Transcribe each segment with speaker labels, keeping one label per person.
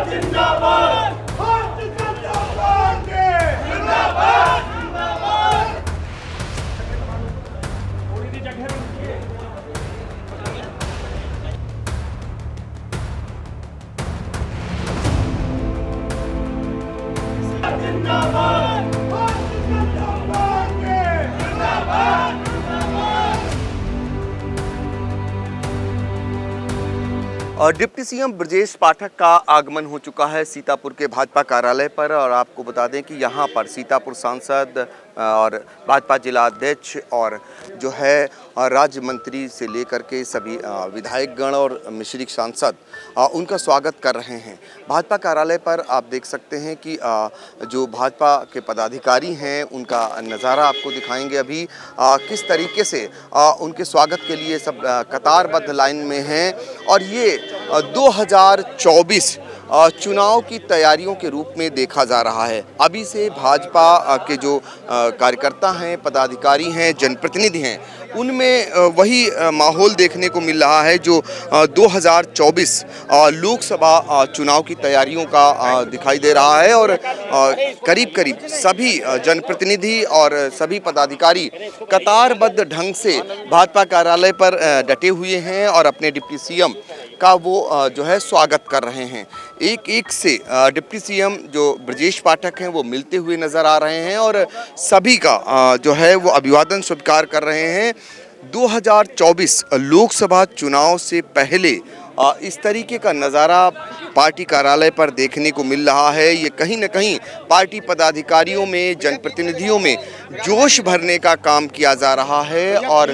Speaker 1: जिंदाबाद जिंदाबाद
Speaker 2: और डिप्टी सीएम ब्रजेश पाठक का आगमन हो चुका है सीतापुर के भाजपा कार्यालय पर। और आपको बता दें कि यहाँ पर सीतापुर सांसद और भाजपा जिला अध्यक्ष और जो है राज्य मंत्री से लेकर के सभी विधायकगण और मिश्रिक सांसद उनका स्वागत कर रहे हैं। भाजपा कार्यालय पर आप देख सकते हैं कि जो भाजपा के पदाधिकारी हैं उनका नज़ारा आपको दिखाएंगे अभी किस तरीके से उनके स्वागत के लिए सब कतारबद्ध लाइन में हैं। और ये 2024 चुनाव की तैयारियों के रूप में देखा जा रहा है। अभी से भाजपा के जो कार्यकर्ता हैं, पदाधिकारी हैं, जनप्रतिनिधि हैं, उनमें वही माहौल देखने को मिल रहा है जो 2024 लोकसभा चुनाव की तैयारियों का दिखाई दे रहा है। और करीब करीब सभी जनप्रतिनिधि और सभी पदाधिकारी कतारबद्ध ढंग से भाजपा कार्यालय पर डटे हुए हैं और अपने डिप्टी सीएम का वो जो है स्वागत कर रहे हैं। एक एक से डिप्टी सीएम जो ब्रजेश पाठक हैं वो मिलते हुए नज़र आ रहे हैं और सभी का जो है वो अभिवादन स्वीकार कर रहे हैं। 2024 लोकसभा चुनाव से पहले इस तरीके का नज़ारा पार्टी कार्यालय पर देखने को मिल रहा है। ये कहीं न कहीं पार्टी पदाधिकारियों में, जनप्रतिनिधियों में जोश भरने का काम किया जा रहा है। और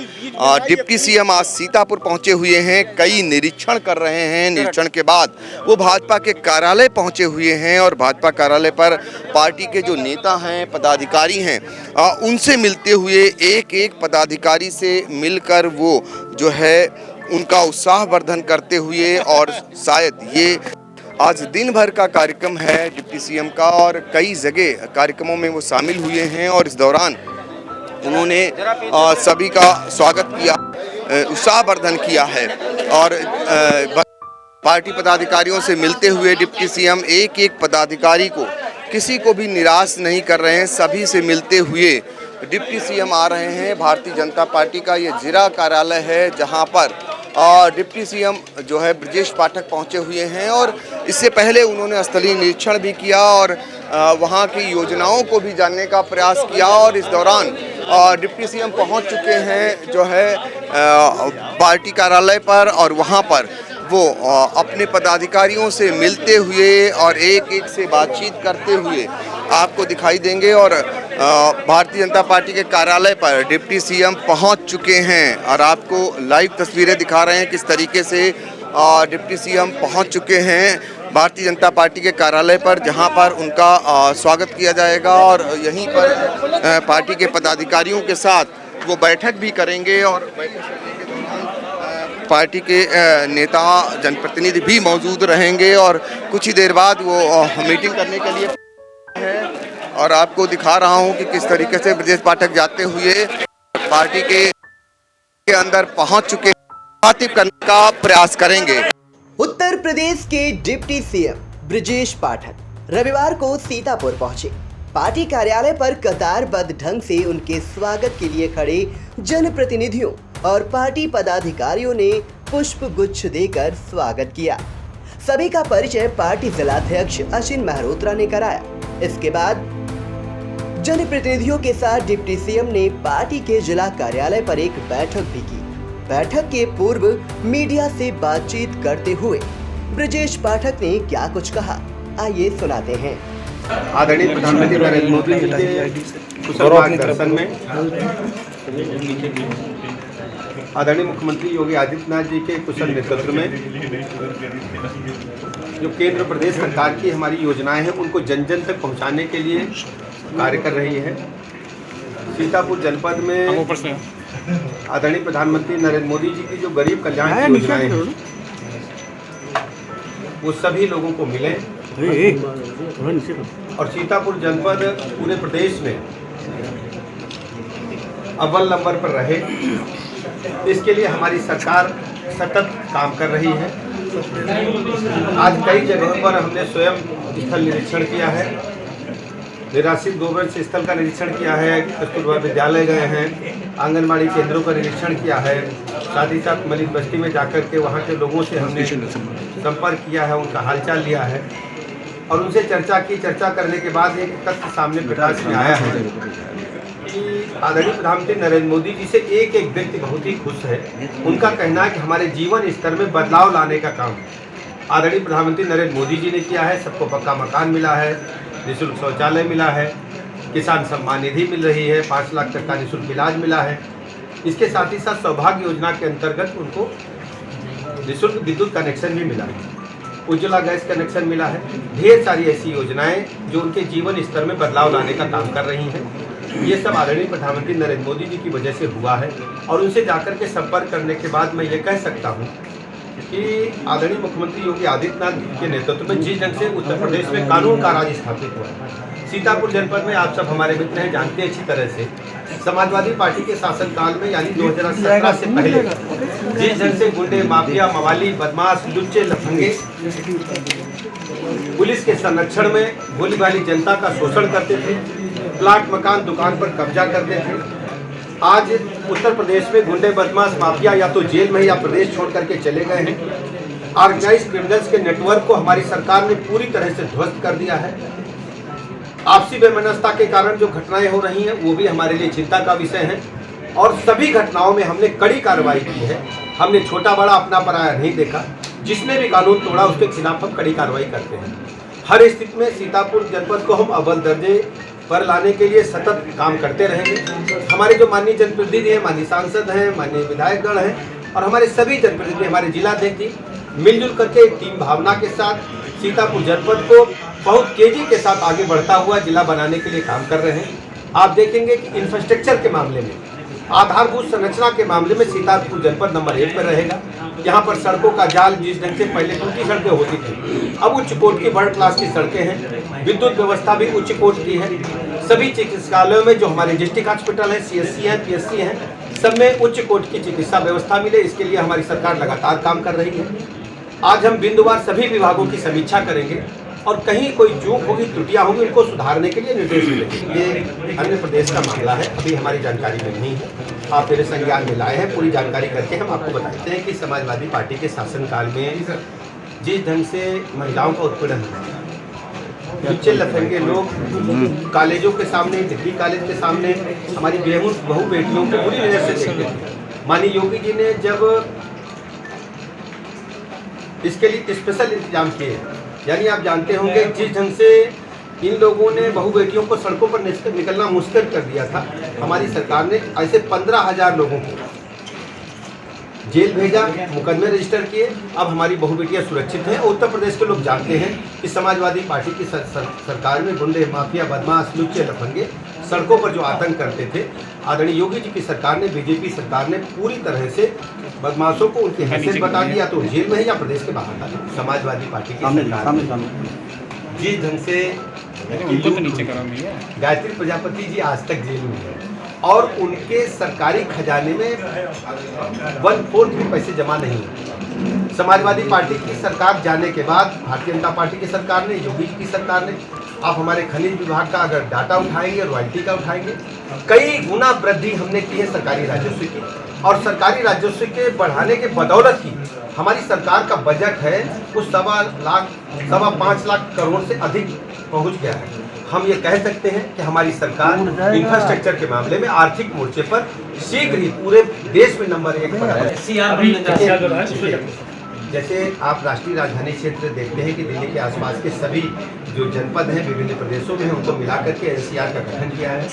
Speaker 2: डिप्टी सीएम आज सीतापुर पहुंचे हुए हैं, कई निरीक्षण कर रहे हैं। निरीक्षण के बाद वो भाजपा के कार्यालय पहुंचे हुए हैं और भाजपा कार्यालय पर पार्टी के जो नेता हैं, पदाधिकारी हैं, उनसे मिलते हुए एक एक पदाधिकारी से मिलकर वो जो है उनका उत्साहवर्धन करते हुए, और शायद ये आज दिन भर का कार्यक्रम है डिप्टी सीएम का और कई जगह कार्यक्रमों में वो शामिल हुए हैं। और इस दौरान उन्होंने सभी का स्वागत किया, उत्साहवर्धन किया है। और पार्टी पदाधिकारियों से मिलते हुए डिप्टी सीएम एक एक पदाधिकारी को, किसी को भी निराश नहीं कर रहे हैं। सभी से मिलते हुए डिप्टी सीएम आ रहे हैं। भारतीय जनता पार्टी का ये जिला कार्यालय है जहां पर डिप्टी सीएम जो है ब्रजेश पाठक पहुंचे हुए हैं। और इससे पहले उन्होंने स्थलीय निरीक्षण भी किया और वहां की योजनाओं को भी जानने का प्रयास किया। और इस दौरान डिप्टी सीएम पहुंच चुके हैं जो है पार्टी कार्यालय पर, और वहां पर वो अपने पदाधिकारियों से मिलते हुए और एक एक से बातचीत करते हुए आपको दिखाई देंगे। और भारतीय जनता पार्टी के कार्यालय पर डिप्टी सीएम पहुंच चुके हैं और आपको लाइव तस्वीरें दिखा रहे हैं किस तरीके से डिप्टी सीएम पहुंच चुके हैं भारतीय जनता पार्टी के कार्यालय पर, जहां पर उनका स्वागत किया जाएगा। और यहीं पर पार्टी के पदाधिकारियों के साथ वो बैठक भी करेंगे और बैठक करने के दौरान पार्टी के नेता, जनप्रतिनिधि भी मौजूद रहेंगे। और कुछ ही देर बाद वो मीटिंग करने के लिए है। और आपको दिखा रहा हूं कि किस तरीके से ब्रजेश पाठक जाते हुए पार्टी के अंदर पहुंच चुके, बातचीत करने का प्रयास करेंगे।
Speaker 3: उत्तर प्रदेश के डिप्टी सीएम ब्रजेश पाठक रविवार को सीतापुर पहुंचे। पार्टी कार्यालय पर कतारबद्ध ढंग से उनके स्वागत के लिए खड़े जनप्रतिनिधियों और पार्टी पदाधिकारियों ने पुष्प गुच्छ देकर स्वागत किया। सभी का परिचय पार्टी जिलाध्यक्ष अश्विन मेहरोत्रा ने कराया। इसके बाद जनप्रतिनिधियों के साथ डिप्टी सीएम ने पार्टी के जिला कार्यालय पर एक बैठक भी की। बैठक के पूर्व मीडिया से बातचीत करते हुए ब्रजेश पाठक ने क्या कुछ कहा, आइए सुनाते हैं।
Speaker 4: आदरणीय प्रधानमंत्री नरेंद्र मोदी जी के कुशल मार्गदर्शन में, आदरणीय मुख्यमंत्री योगी आदित्यनाथ जी के कुशल नेतृत्व में जो केंद्र प्रदेश सरकार की हमारी योजनाएं हैं उनको जन जन तक पहुंचाने के लिए कार्य कर रही है। सीतापुर जनपद में आदरणीय प्रधानमंत्री नरेंद्र मोदी जी की जो गरीब कल्याण की योजनाएं हैं वो सभी लोगों को मिले और सीतापुर जनपद पूरे प्रदेश में अव्वल नंबर पर रहे। इसके लिए हमारी सरकार सतत काम कर रही है। आज कई जगहों पर हमने स्वयं स्थल निरीक्षण किया है, निराश्रित गोवंश स्थल का निरीक्षण किया है, कस्तूरबा विद्यालय गए हैं, आंगनबाड़ी केंद्रों का निरीक्षण किया है, साथ ही साथ मलिक बस्ती में जाकर के वहाँ के लोगों से हमने संपर्क किया है, उनका हालचाल लिया है और उनसे चर्चा करने के बाद एक तथ्य सामने प्रकाश में आया है कि आदरणीय प्रधानमंत्री नरेंद्र मोदी जी से एक व्यक्ति बहुत ही खुश है। उनका कहना है कि हमारे जीवन स्तर में बदलाव लाने का काम आदरणीय प्रधानमंत्री नरेंद्र मोदी जी ने किया है। सबको पक्का मकान मिला है, निःशुल्क शौचालय मिला है, किसान सम्मान निधि मिल रही है, 5 लाख तक का निःशुल्क इलाज मिला है। इसके साथ ही साथ सौभाग्य योजना के अंतर्गत उनको निःशुल्क विद्युत कनेक्शन भी मिला है, उज्ज्वला गैस कनेक्शन मिला है। ढेर सारी ऐसी योजनाएं जो उनके जीवन स्तर में बदलाव लाने का काम कर रही हैं। ये सब आदरणीय प्रधानमंत्री नरेंद्र मोदी जी की वजह से हुआ है और उनसे जाकर के संपर्क करने के बाद मैं ये कह सकता हूँ कि आदरणीय मुख्यमंत्री योगी आदित्यनाथ जी के नेतृत्व में जिस ढंग से उत्तर प्रदेश में कानून का राज स्थापित हुआ है। सीतापुर जनपद में आप सब हमारे मित्र हैं, जानते हैं अच्छी तरह से समाजवादी पार्टी के शासनकाल में यानी 2017 से पहले जिस ढंग से गुंडे, माफिया, मवाली, बदमाश, लुच्चे, लफंगे पुलिस के संरक्षण में भोली भाली जनता का शोषण करते थे, प्लाट, मकान, दुकान पर कब्जा करते थे, आज उत्तर प्रदेश में गुंडे, बदमाश, माफिया या तो जेल में या प्रदेश छोड़ करके चले गए हैं। ऑर्गेनाइज्ड क्रिमिनल्स के नेटवर्क को हमारी सरकार ने पूरी तरह से ध्वस्त कर दिया है। आपसी बेमनस्ता के कारण जो घटनाएं हो रही हैं वो भी हमारे लिए चिंता का विषय है और सभी घटनाओं में हमने कड़ी कार्रवाई की है। हमने छोटा बड़ा अपना पराया नहीं देखा। जिसने भी कानून तोड़ा उसके खिलाफ हम कड़ी कार्रवाई करते हैं। हर स्थिति में सीतापुर जनपद को हम अव्वल दर्जे पर लाने के लिए सतत काम करते रहेंगे। हमारे जो माननीय जनप्रतिनिधि हैं, माननीय सांसद हैं, माननीय विधायकगण हैं और हमारे सभी जनप्रतिनिधि, हमारे जिलाध्यक्ष जी मिलजुल करके एक टीम भावना के साथ सीतापुर जनपद को बहुत तेजी के साथ आगे बढ़ता हुआ जिला बनाने के लिए काम कर रहे हैं। आप देखेंगे कि इंफ्रास्ट्रक्चर के मामले में, आधारभूत संरचना के मामले में सीतापुर जनपद नंबर 1 पर रहेगा। यहाँ पर सड़कों का जाल जिस ढंग से पहले टूटी सड़कें होती थी, अब उच्च कोट की वर्ल्ड क्लास की सड़कें हैं। विद्युत व्यवस्था भी उच्च कोट की है। सभी चिकित्सालयों में जो हमारे डिस्ट्रिक्ट हॉस्पिटल है, CSC है, PSC है, सब में उच्च कोट की चिकित्सा व्यवस्था मिले, इसके लिए हमारी सरकार लगातार काम कर रही है। आज हम बिंदुवार सभी विभागों की समीक्षा करेंगे और कहीं कोई चूक होगी, त्रुटियां होगी, उनको सुधारने के लिए निर्देश मिलेंगे। ये अन्य प्रदेश का मामला है, अभी हमारी जानकारी में नहीं है। आप मेरे संज्ञान में लाए हैं, पूरी जानकारी करके हम आपको बताते हैं कि समाजवादी पार्टी के शासनकाल में जिस ढंग से महिलाओं का उत्पीड़न हुआ, बच्चे लफंगे लोग कॉलेजों के सामने, डिग्री कॉलेज के सामने हमारी बहू बेटियों को बुरी नजर से देखते थे। माननीय योगी जी ने जब इसके लिए स्पेशल इंतजाम किए, यानी आप जानते होंगे जिस ढंग से इन लोगों ने बहू बेटियों को सड़कों पर निकलना मुश्किल कर दिया था, हमारी सरकार ने ऐसे 15,000 लोगों को जेल भेजा, मुकदमे रजिस्टर किए। अब हमारी बहू बेटियाँ सुरक्षित हैं। उत्तर प्रदेश के लोग जानते हैं कि समाजवादी पार्टी की सरकार में गुंडे, माफिया, बदमाश, लुच्चे, लफंगे सड़कों पर जो आतंक करते थे, आदरणीय योगी जी की सरकार ने, बीजेपी सरकार ने पूरी तरह से बदमाशों को उनकी हैसियत बता दिया, तो जेल में है या प्रदेश के बाहर था। समाजवादी पार्टी की सरकार जिस ढंग से गायत्री प्रजापति जी आज तक जेल में है और उनके सरकारी खजाने में 1/4 भी पैसे जमा नहीं है। समाजवादी पार्टी की सरकार जाने के बाद भारतीय जनता पार्टी की सरकार ने, योगी जी की सरकार ने, आप हमारे खनिज विभाग का अगर डाटा उठाएंगे, रॉयल्टी का उठाएंगे, कई गुना वृद्धि हमने की है सरकारी राजस्व की। और सरकारी राजस्व के बढ़ाने के बदौलत ही हमारी सरकार का बजट है वो 5.25 लाख करोड़ से अधिक पहुंच गया है। हम ये कह सकते हैं कि हमारी सरकार इंफ्रास्ट्रक्चर के मामले में आर्थिक मोर्चे पर शीघ्र ही पूरे देश में नंबर 1 पर है। जैसे आप राष्ट्रीय राजधानी क्षेत्र देखते हैं कि दिल्ली के आसपास के सभी जो जनपद हैं विभिन्न प्रदेशों में हैं, उनको मिलाकर के NCR का गठन किया है।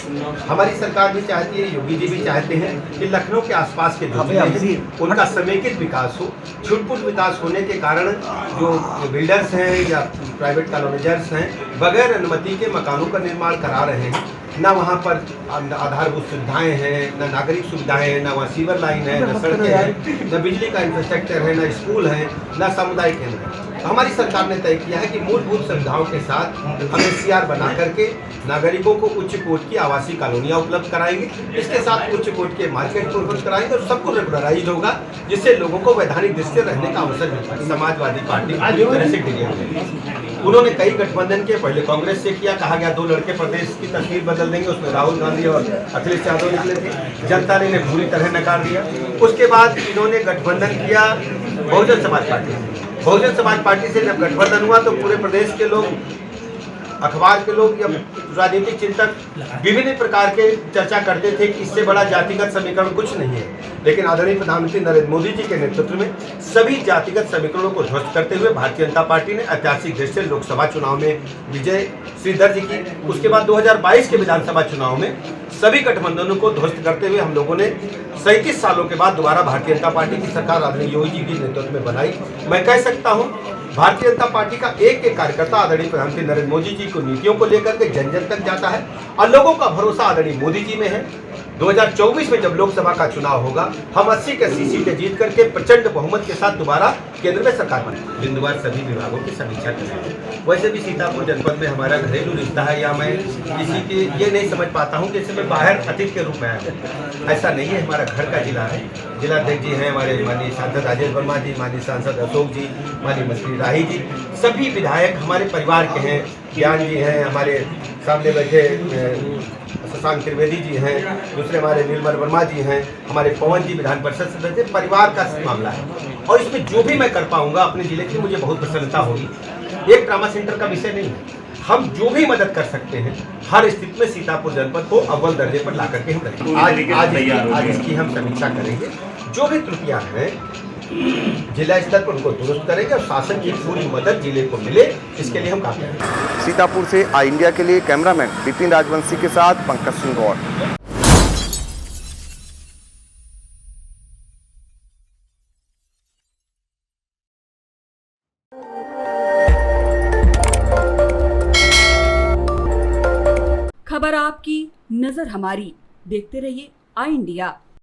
Speaker 4: हमारी सरकार भी चाहती है, योगी जी भी चाहते हैं कि लखनऊ के आसपास के जो जिले हैं उनका समेकित विकास हो। छुटपुट विकास होने के कारण जो बिल्डर्स हैं या प्राइवेट कॉलोनाइजर्स हैं, बगैर अनुमति के मकानों का निर्माण करा रहे हैं। ना वहाँ पर आधारभूत सुविधाएं हैं, ना नागरिक सुविधाएं हैं, ना वहाँ सीवर लाइन है, ना सड़कें हैं, ना बिजली का इंफ्रास्ट्रक्चर है, ना स्कूल है, ना सामुदायिक केंद्र है। हमारी सरकार ने तय किया है कि मूलभूत सुविधाओं के साथ हम एससीआर बना करके नागरिकों को उच्च कोटि की आवासीय कॉलोनियां उपलब्ध कराएंगे। इसके साथ उच्च कोटि के मार्केट को उपलब्ध कराएंगे और सबको रेगुलराइज होगा, जिससे लोगों को वैधानिक दृष्टि से रहने का अवसर मिलता है। समाजवादी पार्टी पूरी तरह से डिगे हुए हैं। उन्होंने कई गठबंधन के, पहले कांग्रेस से किया, कहा गया 2 लड़के प्रदेश की तस्वीर बदल देंगे, उसमें राहुल गांधी और अखिलेश यादव निकले थे। जनता ने इन्हें पूरी तरह नकार दिया। उसके बाद इन्होंने गठबंधन किया बहुजन समाज पार्टी से। बहुजन समाज पार्टी से जब गठबंधन हुआ तो पूरे प्रदेश के लोग, अखबार के लोग या राजनीतिक चिंतक विभिन्न प्रकार के चर्चा करते थे कि इससे बड़ा जातिगत समीकरण कुछ नहीं है। लेकिन आदरणीय प्रधानमंत्री नरेंद्र मोदी जी के नेतृत्व में सभी जातिगत समीकरणों को ध्वस्त करते हुए भारतीय जनता पार्टी ने ऐतिहासिक दृष्टि से लोकसभा चुनाव में विजय श्री दर्ज की। उसके बाद 2022 के विधानसभा चुनाव में सभी गठबंधनों को ध्वस्त करते हुए हम लोगों ने 37 सालों के बाद दोबारा भारतीय जनता पार्टी की सरकार आदरणीय योगी जी के नेतृत्व में बनाई। मैं कह सकता हूं भारतीय जनता पार्टी का एक एक कार्यकर्ता आदरणीय प्रधानमंत्री नरेंद्र मोदी जी को नीतियों को लेकर के जन जन तक जाता है और लोगों का भरोसा आदरणीय मोदी जी में है। 2024 में जब लोकसभा का चुनाव होगा, हम 80 के 80 सीटें जीत करके प्रचंड बहुमत के साथ दोबारा केंद्र में सरकार बनेगी। बिंदुवार सभी विभागों की समीक्षा करेंगे। वैसे भी सीतापुर जनपद में हमारा घरेलू रिश्ता है, या मैं किसी के ये नहीं समझ पाता हूँ कि इसे मैं बाहर अतिथि के रूप में आया। ऐसा नहीं है, हमारा घर का जिला है। जिलाध्यक्ष जी हैं हमारे माननीय सांसद राजेश वर्मा जी, माननीय सांसद अशोक जी, माननीय मंत्री राही जी, सभी विधायक हमारे परिवार के हैं। ज्ञान जी हैं, हमारे सामने बैठे शशांक त्रिवेदी जी हैं, दूसरे हमारे नीलमल वर्मा जी हैं, हमारे पवन जी विधान परिषद सदस्य। परिवार का मामला है और इसमें जो भी मैं कर पाऊंगा अपने जिले की, मुझे बहुत प्रसन्नता होगी। एक ट्रामा सेंटर का विषय नहीं है, हम जो भी मदद कर सकते हैं हर स्थिति में सीतापुर जनपद को अव्वल दर्जे पर ला करके हम करेंगे। आज इसकी हम समीक्षा करेंगे। जो भी त्रुटियां हैं जिला स्तर पर उनको दुरुस्त करेंगे और शासन की पूरी मदद जिले को मिले, इसके लिए हम काम करेंगे।
Speaker 2: सीतापुर से आई इंडिया के लिए कैमरामैन बिपिन राजवंशी के साथ पंकज सिंह गौर।
Speaker 1: खबर आपकी, नजर हमारी। देखते रहिए आई इंडिया।